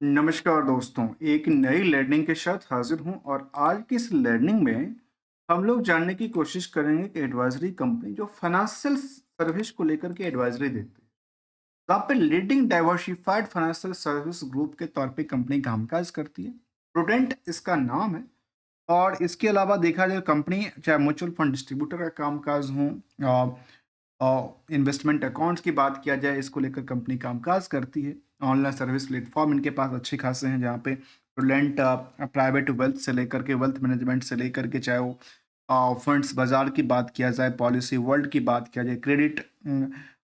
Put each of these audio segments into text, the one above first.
नमस्कार दोस्तों, एक नई लर्निंग के साथ हाजिर हूं और आज की इस लर्निंग में हम लोग जानने की कोशिश करेंगे कि एडवाइजरी कंपनी जो फाइनेंशियल सर्विस को लेकर के एडवाइजरी देती है, वहाँ पे leading diversified financial service group के तौर पे कंपनी कामकाज करती है। प्रूडेंट इसका नाम है और इसके अलावा देखा जाए कंपनी चाहे म्यूचुअल फंड डिस्ट्रीब्यूटर का कामकाज हो, इन्वेस्टमेंट अकाउंट्स की बात किया जाए, इसको लेकर कंपनी कामकाज करती है। ऑनलाइन सर्विस प्लेटफॉर्म इनके पास अच्छे खासे हैं, जहाँ पे प्रूडेंट प्राइवेट वेल्थ से लेकर के वेल्थ मैनेजमेंट से लेकर के चाहे वो फंड्स बाजार की बात किया जाए, पॉलिसी वर्ल्ड की बात किया जाए, क्रेडिट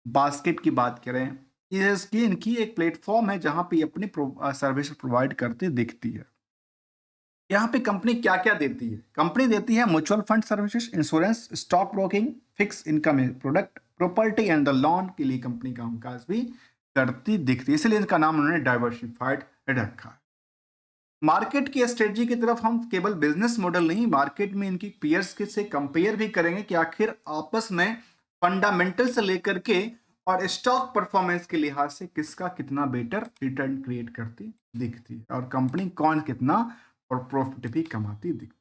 बास्केट की बात करें, ये इसकी इनकी एक प्लेटफॉर्म है जहाँ पे ये अपनी सर्विस प्रोवाइड करती दिखती है। यहाँ पे कंपनी क्या क्या देती है? कंपनी देती है mutual fund services, insurance, stock broking, fix income product, property and the loan के लिए कंपनी कामकाज भी करती दिखती है, इसलिए इनका नाम उन्होंने डाइवर्सिफाइड रखा है। मार्केट की स्ट्रेटजी की तरफ हम केवल बिजनेस मॉडल नहीं, मार्केट में इनकी पीयर्स के से कंपेयर भी करेंगे कि आखिर आपस में फंडामेंटल से लेकर के और स्टॉक परफॉर्मेंस के लिहाज से किसका कितना बेटर रिटर्न क्रिएट करती दिखती है और कंपनी कौन कितना और प्रॉफिट भी कमाती दिखती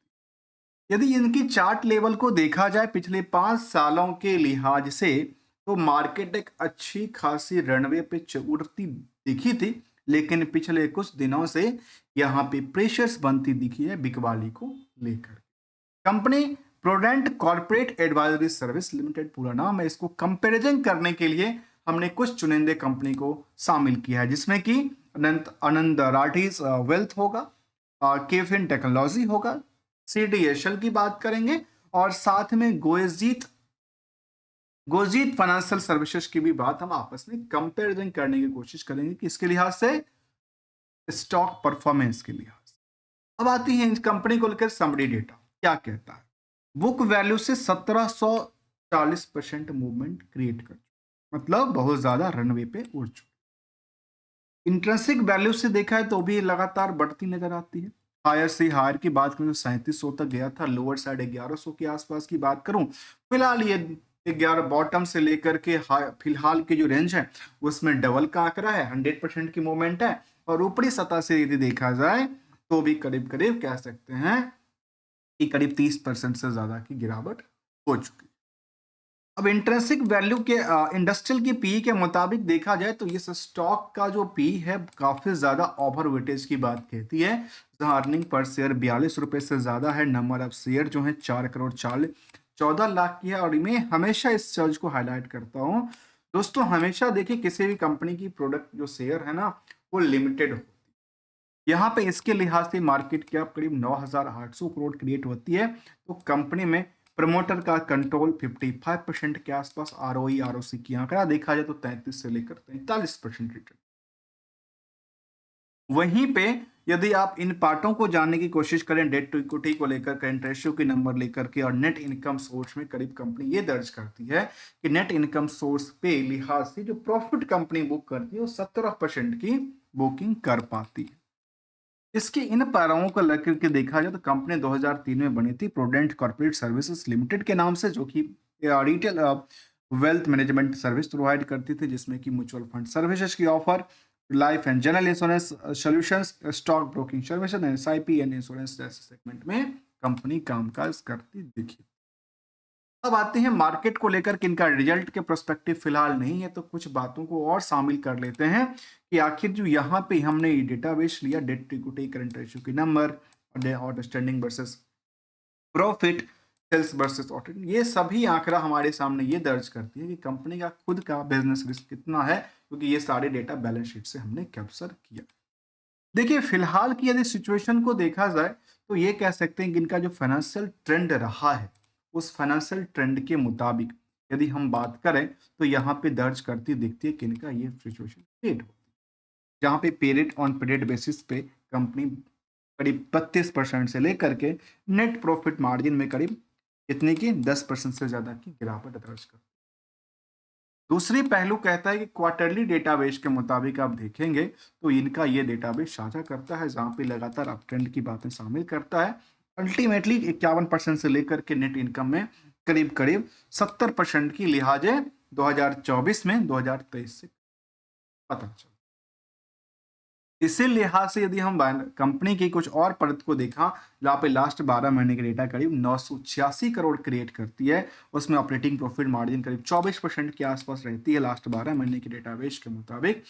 है। यदि इनकी चार्ट लेवल को देखा जाए पिछले 5 सालों के लिहाज से, तो मार्केट एक अच्छी खासी रनवे पे उड़ती दिखी थी, लेकिन पिछले कुछ दिनों से यहाँ पे प्रेशर्स बनती दिखी है बिकवाली को लेकर। Company Prudent Corporate Advisory Service Limited पूरा नाम है। इसको कंपैरिजन करने के लिए हमने कुछ चुनिंदे कंपनी को शामिल किया है, जिसमें कि अनंत आनंद राठीज वेल्थ होगा, केफिन टेक्नोलॉजी होगा, सीडीएसएल की बात करेंगे और साथ में गोजीत गोजीत फाइनेंशियल सर्विसेज की भी बात हम आपस में कंपैरिजन करने की कोशिश करेंगे कि इसके लिहाज से स्टॉक परफॉर्मेंस के लिहाज से। अब आती है इस कंपनी को लेकर समरी डेटा क्या कहता है। बुक वैल्यू से 1740% मूवमेंट क्रिएट कर चुका, मतलब बहुत ज्यादा रनवे पे उड़ चुका। इंट्रेंसिक वैल्यू से देखा है तो भी लगातार बढ़ती नजर आती है। हायर से हायर की बात करूं तो 3700 तक गया था, लोअर साइड 1100 के आसपास की बात करूं, फिलहाल ये 11 बॉटम से लेकर के फिलहाल की जो रेंज है उसमें डबल का आंकड़ा है, 100% की मूवमेंट है। और ऊपरी सतह से यदि देखा जाए तो भी करीब करीब कह सकते हैं कि करीब 30% से ज्यादा की गिरावट हो चुकी है। अब इंट्रेंसिक वैल्यू के इंडस्ट्रियल की पी के मुताबिक देखा जाए तो इस स्टॉक का जो पी है काफी ज्यादा ओवर वेटेज की बात कहती है, जहां अर्निंग पर शेयर 42 रुपए से ज्यादा है। नंबर ऑफ शेयर जो है 4 करोड़ 14 लाख की है। और मैं हमेशा इस चीज को हाईलाइट करता हूँ दोस्तों, हमेशा देखिए किसी भी कंपनी की प्रोडक्ट जो शेयर है ना, वो लिमिटेड हो। यहाँ पे इसके लिहाज से मार्केट कैप करीब 9,800 करोड़ क्रिएट होती है। तो कंपनी में प्रमोटर का कंट्रोल 55% के आसपास, आरओई आरओसी की आंकड़ा देखा जाए तो 33 से लेकर 43% रिटर्न। वहीं पे यदि आप इन पार्टों को जानने की कोशिश करें, डेट टू इक्विटी को लेकर, करंट रेशियो के नंबर लेकर के और नेट इनकम सोर्स में, करीब कंपनी ये दर्ज करती है कि नेट इनकम सोर्स पे लिहाज से जो प्रॉफिट कंपनी बुक करती है वो 17% की बुकिंग कर पाती है। इसके इन पैराओं को लेकर के देखा जाए तो कंपनी 2003 में बनी थी प्रूडेंट कॉर्पोरेट सर्विसेज लिमिटेड के नाम से, जो कि retail wealth management service provide करती थी, जिसमें कि म्यूचुअल फंड सर्विसेज की offer, life and general insurance solutions, stock broking services, SIP and insurance जैसे सेगमेंट में कंपनी कामकाज करती दिखी। अब आते हैं मार्केट को लेकर कि इनका रिजल्ट के प्रोस्पेक्टिव फिलहाल नहीं है, तो कुछ बातों को और शामिल कर लेते हैं कि आखिर जो यहाँ पे हमने ये डेटाबेस लिया, debt to equity, current ratio की number, outstanding versus profit, sales versus audit, ये सभी आंकड़ा हमारे सामने ये दर्ज करती है कि कंपनी का खुद का बिजनेस रिस्क कितना है, क्योंकि ये सारे डेटा बैलेंस शीट से हमने कैप्चर किया। देखिए फिलहाल की यदि सिचुएशन को देखा जाए तो ये कह सकते हैं कि इनका जो फाइनेंशियल ट्रेंड रहा है, उस फाइनेंशियल ट्रेंड के मुताबिक यदि हम बात करें तो यहाँ पे दर्ज करती दिखती है कि इनका ये सिचुएशन क्रिएट हो, जहाँ पे पीरियड ऑन पीरियड बेसिस पे कंपनी करीब 32% से लेकर के नेट प्रॉफिट मार्जिन में करीब इतने की 10% से ज्यादा की गिरावट दर्ज कर। दूसरी पहलू कहता है कि क्वार्टरली डेटाबेस के मुताबिक आप देखेंगे तो इनका ये डेटाबेस साझा करता है, जहां पे लगातार अप ट्रेंड की बातें शामिल करता है। अल्टीमेटली 51% से लेकर के नेट इनकम में करीब करीब 70% की लिहाजे 2024 में 2023 से पता चला। इसी लिहाज से यदि हम कंपनी की कुछ और परत को देखा, जहाँ पे लास्ट 12 महीने के डेटा करीब 986 करोड़ क्रिएट करती है, उसमें ऑपरेटिंग प्रॉफिट मार्जिन करीब 24% के आसपास रहती है लास्ट 12 महीने के डेटाबेस के मुताबिक।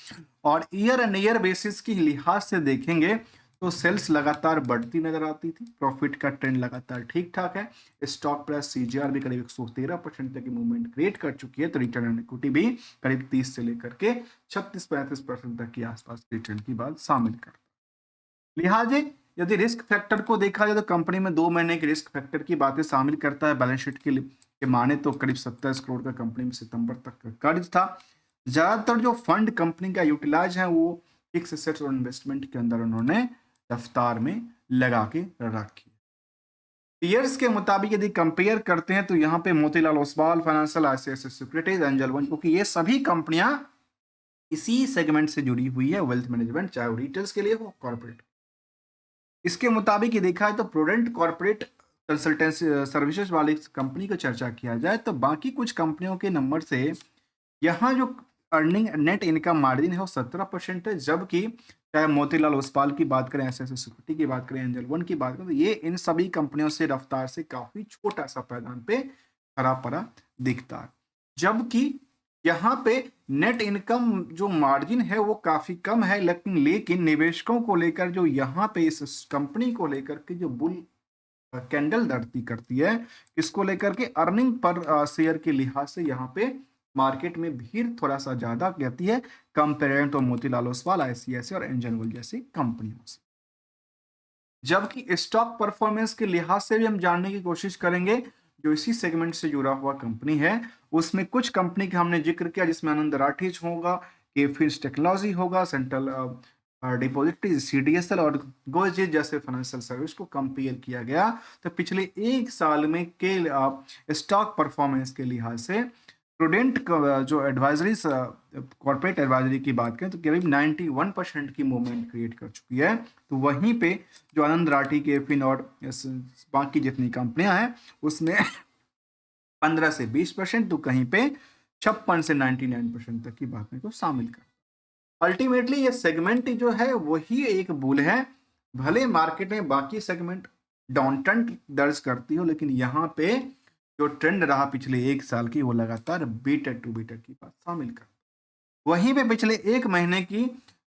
और ईयर एंड ईयर बेसिस की लिहाज से देखेंगे तो सेल्स लगातार बढ़ती नजर आती थी, प्रॉफिट का ट्रेंड लगातार ठीक ठाक है, स्टॉक प्राइस सीजीआर भी करीब 113% तक की मूवमेंट क्रिएट कर चुकी है, तो रिटर्न ऑन इक्विटी भी करीब 30 से लेकर के 36-35% तक के आसपास रिटर्न की बात शामिल कर। लिहाजे यदि रिस्क फैक्टर को देखा जाए तो कंपनी में 2 महीने के रिस्क फैक्टर की बातें शामिल करता है। बैलेंस शीट के माने तो करीब 27 करोड़ का कंपनी में सितंबर तक का कर्ज था। ज्यादातर जो फंड कंपनी का यूटिलाइज है वो फिक्स एसेट्स और इन्वेस्टमेंट के अंदर उन्होंने रफ्तार में लगा के रखी। ईयर्स के मुताबिक यदि कंपेयर करते हैं तो यहाँ पे Motilal Oswal financial, ICICI securities, angel one, क्योंकि ये सभी कंपनियां इसी सेगमेंट से जुड़ी हुई है, वेल्थ मैनेजमेंट, चाहे वो रिटेल्स के लिए हो कॉर्पोरेट। इसके मुताबिक ये देखा है तो प्रूडेंट कॉर्पोरेट कंसल्टेंसी सर्विसेज वाली कंपनी को चर्चा किया जाए तो बाकी कुछ कंपनियों के नंबर से यहाँ जो अर्निंग नेट इनकम मार्जिन है वो 17% है, जबकि चाहे मोतीलाल ओसवाल की बात करें, एसएससी सिक्योरिटी की बात करें, एंजल वन की बात करें, तो ये इन सभी कंपनियों से रफ्तार से काफी छोटा सा पैदान पे हरा परा दिखता है। जबकि यहाँ पे नेट इनकम जो मार्जिन है वो काफी कम है, लेकिन निवेशकों को लेकर जो यहाँ पे इस कंपनी को लेकर के जो बुल कैंडल दर्ती करती है, इसको लेकर के अर्निंग पर शेयर के लिहाज से यहाँ पे मार्केट में भीड़ थोड़ा सा ज्यादा कहती है कंपेयर तो मोतीलाल ओसवाल, आईसीआईसीआई और एंजल वन जैसी कंपनियों से। जबकि स्टॉक परफॉर्मेंस के लिहाज से भी हम जानने की कोशिश करेंगे, जो इसी सेगमेंट से जुड़ा हुआ कंपनी है उसमें कुछ कंपनी का हमने जिक्र किया, जिसमें आनंद राठीज होगा, केफिंस टेक्नोलॉजी होगा, सेंट्रल डिपॉजिटरी सीडीएसएल और गोदरेज जैसे फाइनेंशियल सर्विस को कंपेयर किया गया। तो पिछले एक साल में के स्टॉक परफॉर्मेंस के लिहाज से प्रूडेंट जो एडवाइजरी कॉर्पोरेट एडवाइजरी की बात करें तो करीब 91% की मूवमेंट क्रिएट कर चुकी है। तो वहीं पे जो आनंद राठी, केफिन और बाकी जितनी कंपनियां हैं उसमें 15 से 20%, तो कहीं पे 56 से 99% तक की बातें को शामिल कर। अल्टीमेटली ये सेगमेंट जो है वही एक बुल है, भले मार्केट में बाकी सेगमेंट डाउन ट्रेंड दर्ज करती हो, लेकिन यहाँ पे जो ट्रेंड रहा पिछले एक साल की वो लगातार बीटर टू बीटर की बात शामिल कर। वहीं पे पिछले एक महीने की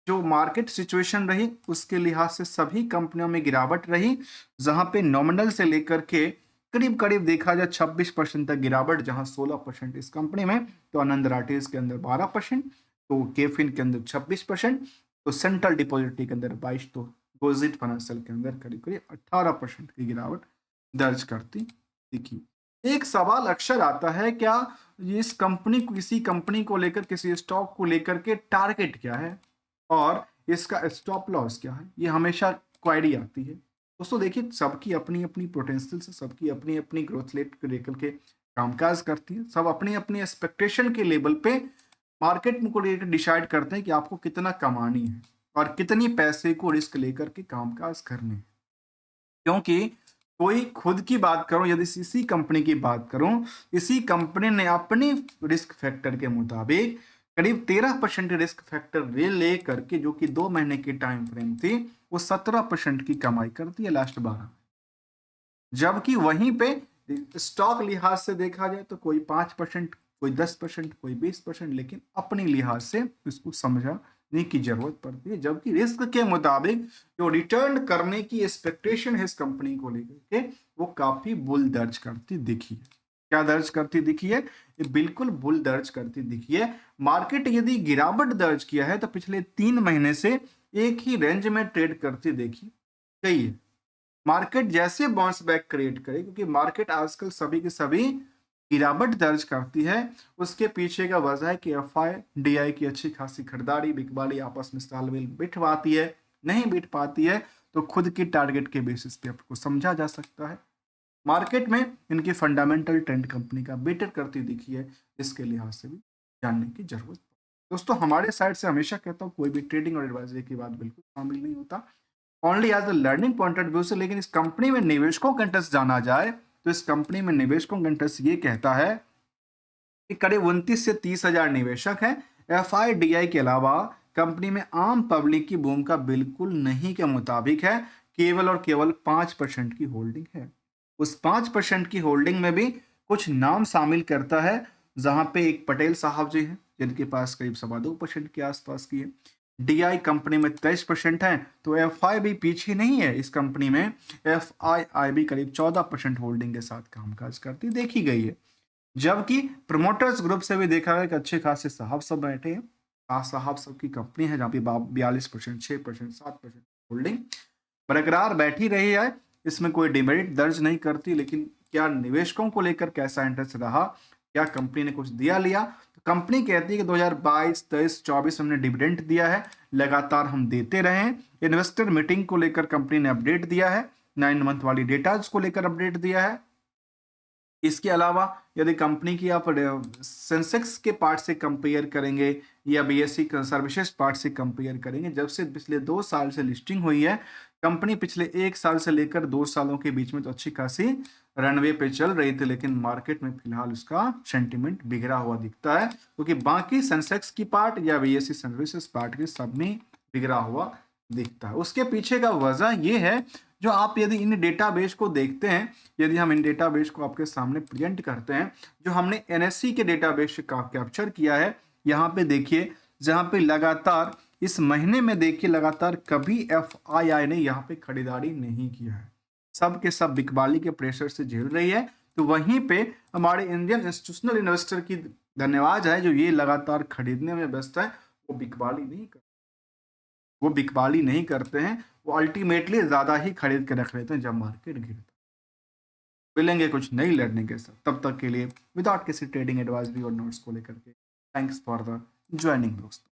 जो मार्केट सिचुएशन रही उसके लिहाज से सभी कंपनियों में गिरावट रही, जहां पे नॉमिनल से लेकर के करीब करीब देखा जाए 26% तक गिरावट, जहां 16% इस कंपनी में, तो आनंद राठीज के अंदर 12%, तो केफिन के अंदर 26%, तो सेंट्रल डिपॉजिटरी के अंदर 22%, तो गोजिट फाइनेंशियल के अंदर करीब करीब 18% की गिरावट दर्ज करती दिखी। एक सवाल अक्सर आता है, क्या इस कंपनी को, किसी कंपनी को लेकर, किसी स्टॉक को लेकर के टारगेट क्या है और इसका स्टॉप लॉस क्या है, ये हमेशा क्वायरी आती है। दोस्तों देखिए, सबकी अपनी अपनी पोटेंशियल से, सबकी अपनी अपनी ग्रोथ रेट को लेकर के कामकाज करती है, सब अपनी अपनी एक्सपेक्टेशन के लेवल पे मार्केट को लेकर डिसाइड करते हैं कि आपको कितना कमानी है और कितनी पैसे को रिस्क लेकर के कामकाज करने हैं। क्योंकि कोई खुद की बात करूं, यदि इसी कंपनी की बात करूं, इसी कंपनी ने अपनी रिस्क फैक्टर के मुताबिक करीब 13% रिस्क फैक्टर ले करके, जो कि 2 महीने की टाइम फ्रेम थी, वो 17% की कमाई करती है लास्ट 12। जबकि वहीं पे स्टॉक लिहाज से देखा जाए तो कोई 5%, कोई 10%, कोई 20%, लेकिन अपनी लिहाज से इसको समझने की जरूरत पड़ती है। जबकि रिस्क के मुताबिक जो रिटर्न करने की एक्सपेक्टेशन है इस कंपनी को लेकर के, वो काफी बुल दर्ज करती दिखी है। क्या दर्ज करती दिखी है? ये बिल्कुल बुल दर्ज करती दिखी है। मार्केट यदि गिरावट दर्ज किया है तो पिछले 3 महीने से एक ही रेंज में ट्रेड करती देखी गई है। मार्केट जैसे बाउंस बैक क्रिएट करे, क्योंकि मार्केट आजकल सभी के सभी गिरावट दर्ज करती है, उसके पीछे का वजह है कि एफआई डीआई की अच्छी खासी खरीदारी बिकबाली आपस में तालमेल बिठ पाती है, नहीं बिठ पाती है तो खुद की टारगेट के बेसिस पे आपको समझा जा सकता है। मार्केट में इनकी फंडामेंटल ट्रेंड कंपनी का बेटर करती दिखी है, इसके लिहाज से भी जानने की जरूरत है। दोस्तों हमारे साइड से हमेशा कहता हूँ, कोई भी ट्रेडिंग और एडवाइजरी की बात बिल्कुल शामिल नहीं होता, only as a learning point of view से। लेकिन इस कंपनी में निवेशकों का इंटरेस्ट जाना जाए तो इस कंपनी में निवेशकों का इंटरेस्ट ये कहता है कि करीब 29 से 30 हजार निवेशक हैं। एफआईडीआई के अलावा कंपनी में आम पब्लिक की भूमिका बिल्कुल नहीं के मुताबिक है, केवल और केवल 5% की होल्डिंग है। उस 5% की होल्डिंग में भी कुछ नाम शामिल करता है, जहां पे एक पटेल साहब जी हैं जिनके पास करीब 2.25% के आसपास की है। डीआई कंपनी में 23% है, तो एफआई भी पीछे नहीं है। इस कंपनी में एफआई भी करीब 14% होल्डिंग के साथ कामकाज करती देखी गई है। जबकि प्रमोटर्स ग्रुप से भी देखा गया कि अच्छे खासे साहब सब बैठे हैं। साहब सब की कंपनी है जहाँ पे 42%, 6%, 7% होल्डिंग बरकरार बैठी रही है। इसमें कोई डिमेरिट दर्ज नहीं करती, लेकिन क्या निवेशकों को लेकर कैसा इंटरेस्ट रहा, क्या कंपनी ने कुछ दिया लिया? तो कंपनी कहती है कि 2022, 23, 24 हमने डिविडेंड दिया है, लगातार हम देते रहे हैं। इन्वेस्टर मीटिंग को लेकर कंपनी ने अपडेट दिया है, 9 मंथ वाली डेटा को लेकर अपडेट दिया है। इसके अलावा यदि कंपनी की आप सेंसेक्स के पार्ट से कंपेयर करेंगे या बीएससी सर्विसेज पार्ट से कंपेयर करेंगे, जब से पिछले 2 साल से लिस्टिंग हुई है, कंपनी पिछले 1 साल से लेकर 2 सालों के बीच में तो अच्छी खासी रनवे पे चल रही थी, लेकिन मार्केट में फिलहाल उसका सेंटिमेंट बिगड़ा हुआ दिखता है, क्योंकि बाकी सेंसेक्स की पार्ट या बीएससी सर्विसेज पार्ट के सब में बिगड़ा हुआ दिखता है। उसके पीछे का वजह यह है, जो आप यदि इन डेटाबेस को देखते हैं, यदि हम इन डेटाबेस को आपके सामने प्रेजेंट करते हैं, जो हमने एनएससी के डेटाबेस से कैप्चर किया है, यहाँ पे देखिए, जहाँ पे लगातार इस महीने में देखिए लगातार कभी एफआईआई ने यहाँ पे खरीदारी नहीं किया है, सब के सब बिकवाली के प्रेशर से झेल रही है। तो वहीं पे हमारे इंडियन इंस्टीट्यूशनल इन्वेस्टर की धन्यवाद है, जो ये लगातार खरीदने में व्यस्त है, वो बिकवाली नहीं करते हैं, वो अल्टीमेटली ज्यादा ही खरीद के रख लेते हैं जब मार्केट गिरता है। मिलेंगे कुछ नई लर्निंग के साथ, तब तक के लिए विदाउट किसी ट्रेडिंग एडवाइजरी और नोट्स को लेकर के, थैंक्स फॉर द ज्वाइनिंग दोस्तों।